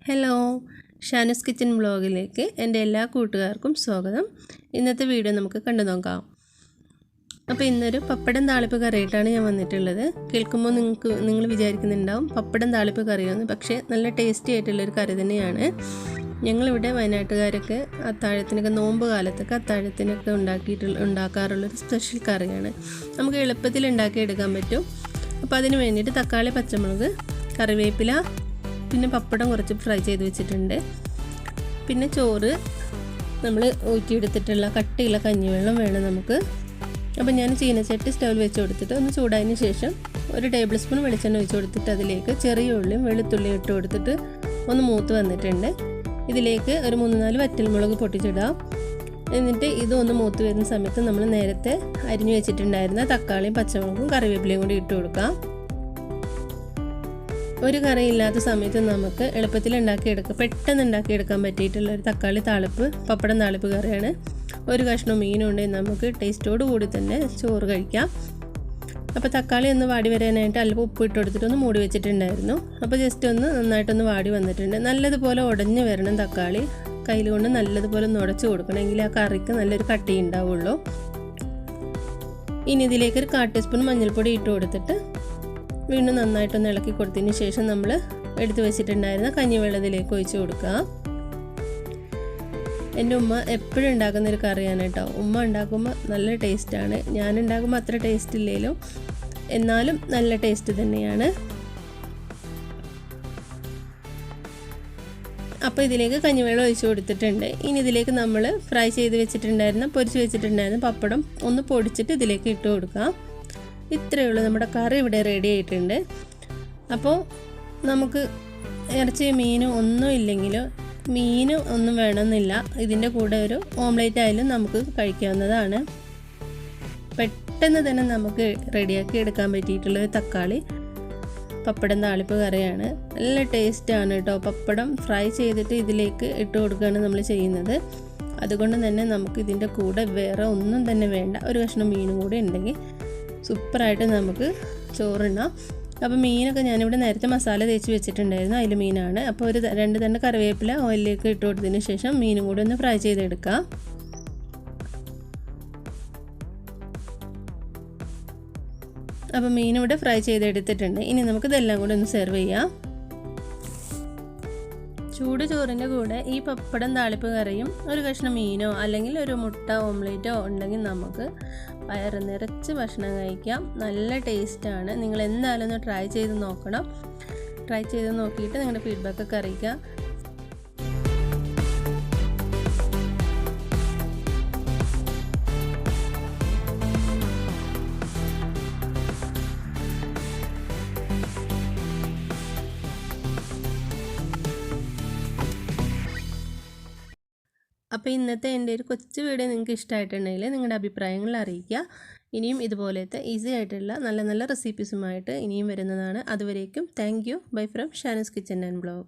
Hello, ഷാനുസ് kitchen വ്ളോഗിലേക്ക് എൻ്റെ എല്ലാ കൂട്ടുകാർക്കും സ്വാഗതം. ഇന്നത്തെ വീഡിയോ നമുക്ക് കണ്ടു നോക്കാം. അപ്പോൾ ഇന്നൊരു പപ്പടം താളിപ്പ് കറിയായിട്ടാണ് ഞാൻ വന്നിട്ടുള്ളത്. കേൾക്കുമ്പോൾ നിങ്ങൾ വിചാരിക്കുന്നുണ്ടാവും പപ്പടം താളിപ്പ് കറിയാണെന്ന്. പക്ഷേ നല്ല ടേസ്റ്റി ആയിട്ടുള്ളൊരു കറി തന്നെയാണ്. ഞങ്ങളിവിടെ വയനാട്ടുകാരൊക്കെ അത്താഴത്തിനൊക്കെ നോമ്പ് കാലത്തൊക്കെ അത്താഴത്തിനൊക്കെ ഉണ്ടാക്കാറുള്ളൊരു സ്പെഷ്യൽ കറിയാണ്. നമുക്ക് എളുപ്പത്തിൽ ഉണ്ടാക്കിയെടുക്കാൻ പറ്റും. അപ്പോൾ അതിന് വേണ്ടിയിട്ട് തക്കാളി, പച്ചമുളക്, കറിവേപ്പില, പിന്നെ പപ്പടം കുറച്ച് ഫ്രൈ ചെയ്ത് വെച്ചിട്ടുണ്ട്. പിന്നെ ചോറ് നമ്മൾ ഊറ്റിയെടുത്തിട്ടുള്ള കട്ടിയുള്ള കഞ്ഞിവെള്ളം വേണം നമുക്ക്. അപ്പോൾ ഞാൻ ചീനച്ചട്ടി സ്റ്റൗവിൽ വെച്ച് കൊടുത്തിട്ട് ഒന്ന് ചൂടായതിന് ശേഷം ഒരു ടേബിൾ സ്പൂൺ വെളിച്ചെണ്ണ ഒഴിച്ച് കൊടുത്തിട്ട് അതിലേക്ക് ചെറിയ ഉള്ളിയും വെളുത്തുള്ളിയും ഇട്ട് കൊടുത്തിട്ട് ഒന്ന് മൂത്ത് വന്നിട്ടുണ്ട്. ഇതിലേക്ക് ഒരു 3-4 വറ്റൽമുളക് പൊട്ടിച്ചിടാം. എന്നിട്ട് ഇതൊന്ന് മൂത്ത് വരുന്ന സമയത്ത് നമ്മൾ നേരത്തെ അരിഞ്ഞു വെച്ചിട്ടുണ്ടായിരുന്ന തക്കാളിയും പച്ചമുളകും കറിവേപ്പിലയും കൂടി ഇട്ട് കൊടുക്കാം. ഒരു കറി ഇല്ലാത്ത സമയത്ത് നമുക്ക് എളുപ്പത്തിൽ പെട്ടെന്ന് ഉണ്ടാക്കിയെടുക്കാൻ പറ്റിയിട്ടുള്ള ഒരു തക്കാളി താളിപ്പ് പപ്പടം താളിപ്പ് കറിയാണ്. ഒരു കഷ്ണം മീനുണ്ടെങ്കിൽ നമുക്ക് ടേസ്റ്റോട് കൂടി തന്നെ ചോറ് കഴിക്കാം. അപ്പോൾ തക്കാളി ഒന്ന് വാടി വരാനായിട്ട് അല്പം ഉപ്പ് ഇട്ട് കൊടുത്തിട്ട് ഒന്ന് മൂടി വെച്ചിട്ടുണ്ടായിരുന്നു. അപ്പോൾ ജസ്റ്റ് ഒന്ന് നന്നായിട്ടൊന്ന് വാടി വന്നിട്ടുണ്ട്. നല്ലതുപോലെ ഉടഞ്ഞു വരണം തക്കാളി. കയ്യിൽ കൊണ്ട് നല്ലതുപോലെ ഒന്ന് ഉടച്ച് കൊടുക്കണം, എങ്കിൽ ആ കറിക്ക് നല്ലൊരു കട്ടി ഉണ്ടാവുള്ളൂ. ഇനി ഇതിലേക്ക് ഒരു 1/4 ടീസ്പൂൺ മഞ്ഞൾപ്പൊടി ഇട്ട് കൊടുത്തിട്ട് വീണ്ടും നന്നായിട്ടൊന്ന് ഇളക്കി കൊടുത്തതിന് ശേഷം നമ്മൾ എടുത്ത് വെച്ചിട്ടുണ്ടായിരുന്ന കഞ്ഞിവെള്ളത്തിലേക്ക് ഒഴിച്ച് കൊടുക്കുക. എൻ്റെ ഉമ്മ എപ്പോഴും ഉണ്ടാക്കുന്നൊരു കറിയാണ് കേട്ടോ. ഉമ്മ ഉണ്ടാക്കുമ്പോൾ നല്ല ടേസ്റ്റാണ്. ഞാൻ ഉണ്ടാക്കുമ്പോൾ അത്ര ടേസ്റ്റ് ഇല്ലെങ്കിലും എന്നാലും നല്ല ടേസ്റ്റ് തന്നെയാണ്. അപ്പോൾ ഇതിലേക്ക് കഞ്ഞിവെള്ളം ഒഴിച്ച് കൊടുത്തിട്ടുണ്ട്. ഇനി ഇതിലേക്ക് നമ്മൾ ഫ്രൈ ചെയ്ത് പൊരിച്ച് വെച്ചിട്ടുണ്ടായിരുന്ന പപ്പടം ഒന്ന് പൊടിച്ചിട്ട് ഇതിലേക്ക് ഇട്ട് കൊടുക്കാം. ഇത്രയേ ഉള്ളൂ, നമ്മുടെ കറി ഇവിടെ റെഡി ആയിട്ടുണ്ട്. അപ്പോൾ നമുക്ക് ഇറച്ചി മീനും ഒന്നും ഇല്ലെങ്കിലും മീനും ഒന്നും വേണമെന്നില്ല, ഇതിൻ്റെ കൂടെ ഒരു ഓംലേറ്റ് ആയാലും നമുക്ക് കഴിക്കാവുന്നതാണ്. പെട്ടെന്ന് തന്നെ നമുക്ക് റെഡിയാക്കി എടുക്കാൻ പറ്റിയിട്ടുള്ളൊരു തക്കാളി പപ്പടം താളിപ്പ് കറിയാണ്. നല്ല ടേസ്റ്റാണ് കേട്ടോ. പപ്പടം ഫ്രൈ ചെയ്തിട്ട് ഇതിലേക്ക് ഇട്ട് കൊടുക്കുകയാണ് നമ്മൾ ചെയ്യുന്നത്. അതുകൊണ്ട് തന്നെ നമുക്ക് ഇതിൻ്റെ കൂടെ വേറെ ഒന്നും തന്നെ വേണ്ട. ഒരു കഷ്ണം മീനും കൂടി ഉണ്ടെങ്കിൽ സൂപ്പറായിട്ട് നമുക്ക് ചോറുണ്ണാം. അപ്പോൾ മീനൊക്കെ ഞാനിവിടെ നേരത്തെ മസാല തേച്ച് വെച്ചിട്ടുണ്ടായിരുന്നു, അതിൽ മീനാണ്. അപ്പോൾ ഒരു 2 തണ്ട് കറിവേപ്പില ഓയിലിലേക്ക് ഇട്ട് കൊടുത്തതിന് ശേഷം മീനും കൂടി ഒന്ന് ഫ്രൈ ചെയ്തെടുക്കാം. അപ്പോൾ മീനിവിടെ ഫ്രൈ ചെയ്തെടുത്തിട്ടുണ്ട്. ഇനി നമുക്കിതെല്ലാം കൂടി ഒന്ന് സെർവ് ചെയ്യാം. ചൂട് ചോറിൻ്റെ കൂടെ ഈ പപ്പടം താളിപ്പ് കറിയും ഒരു കഷ്ണം മീനോ അല്ലെങ്കിൽ ഒരു മുട്ട ഓംലേറ്റോ ഉണ്ടെങ്കിൽ നമുക്ക് വയറ് നിറച്ച് ഭക്ഷണം കഴിക്കാം. നല്ല ടേസ്റ്റാണ്. നിങ്ങൾ എന്തായാലും ഒന്ന് ട്രൈ ചെയ്ത് നോക്കണം. ട്രൈ ചെയ്ത് നോക്കിയിട്ട് നിങ്ങളുടെ ഫീഡ്ബാക്കൊക്കെ അറിയിക്കാം. അപ്പോൾ ഇന്നത്തെ എൻ്റെ ഒരു കൊച്ചു വീഡിയോ നിങ്ങൾക്ക് ഇഷ്ടമായിട്ടുണ്ടെങ്കിൽ നിങ്ങളുടെ അഭിപ്രായങ്ങൾ അറിയിക്കുക. ഇനിയും ഇതുപോലത്തെ ഈസി ആയിട്ടുള്ള നല്ല നല്ല റെസിപ്പീസുമായിട്ട് ഇനിയും വരുന്നതാണ്. അതുവരേക്കും thank you. Bye from Shanu's kitchen and blog.